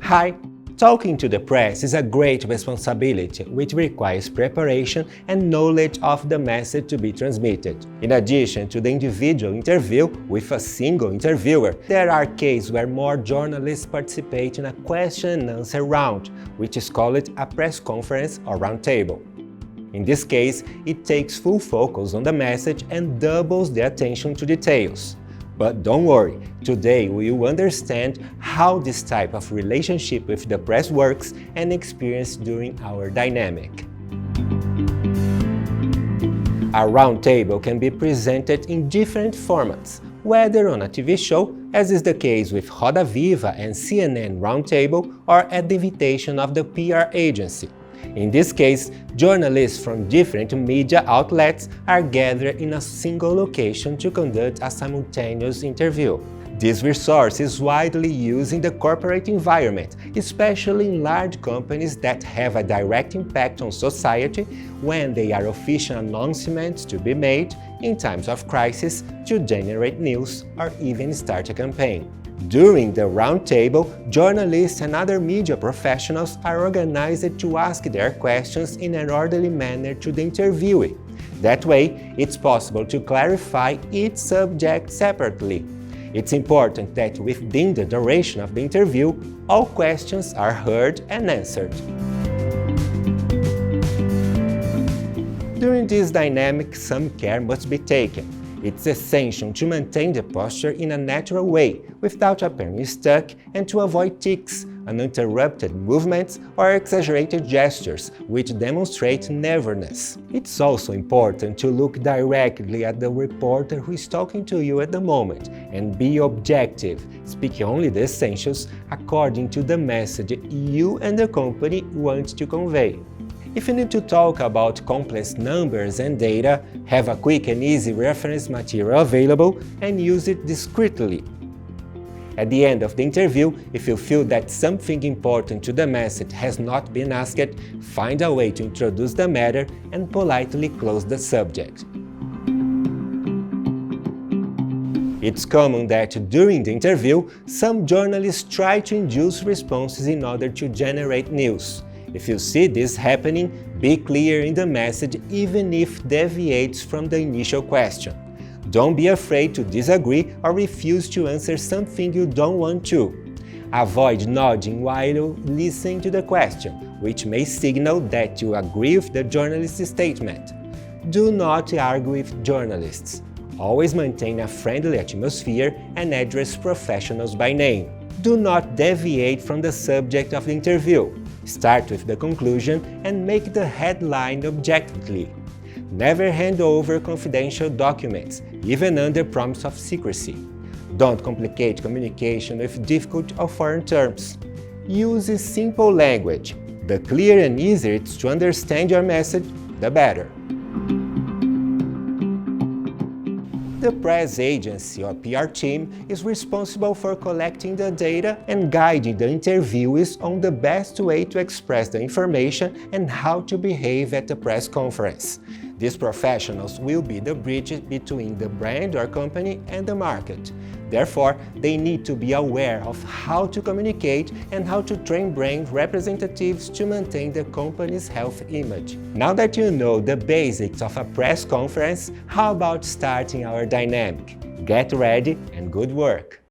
Hi! Talking to the press is a great responsibility which requires preparation and knowledge of the message to be transmitted. In addition to the individual interview with a single interviewer, there are cases where more journalists participate in a question and answer round, which is called a press conference or roundtable. In this case, it takes full focus on the message and doubles the attention to details. But don't worry, today we will understand how this type of relationship with the press works and experience during our dynamic. A roundtable can be presented in different formats, whether on a TV show, as is the case with Roda Viva and CNN Roundtable, or at the invitation of the PR agency. In this case, journalists from different media outlets are gathered in a single location to conduct a simultaneous interview. This resource is widely used in the corporate environment, especially in large companies that have a direct impact on society when they are official announcements to be made in times of crisis to generate news or even start a campaign. During the roundtable, journalists and other media professionals are organized to ask their questions in an orderly manner to the interviewee. That way, it's possible to clarify each subject separately. It's important that within the duration of the interview, all questions are heard and answered. During this dynamic, some care must be taken. It's essential to maintain the posture in a natural way, without appearing stuck, and to avoid tics, uninterrupted movements, or exaggerated gestures, which demonstrate nervousness. It's also important to look directly at the reporter who is talking to you at the moment, and be objective, speak only the essentials according to the message you and the company want to convey. If you need to talk about complex numbers and data, have a quick and easy reference material available and use it discreetly. At the end of the interview, if you feel that something important to the message has not been asked, find a way to introduce the matter and politely close the subject. It's common that during the interview, some journalists try to induce responses in order to generate news. If you see this happening, be clear in the message even if it deviates from the initial question. Don't be afraid to disagree or refuse to answer something you don't want to. Avoid nodding while listening to the question, which may signal that you agree with the journalist's statement. Do not argue with journalists. Always maintain a friendly atmosphere and address professionals by name. Do not deviate from the subject of the interview. Start with the conclusion and make the headline objectively. Never hand over confidential documents, even under promise of secrecy. Don't complicate communication with difficult or foreign terms. Use simple language. The clearer and easier it's to understand your message, the better. The press agency or PR team is responsible for collecting the data and guiding the interviewees on the best way to express the information and how to behave at the press conference. These professionals will be the bridge between the brand or company and the market. Therefore, they need to be aware of how to communicate and how to train brand representatives to maintain the company's health image. Now that you know the basics of a press conference, how about starting our dynamic? Get ready and good work!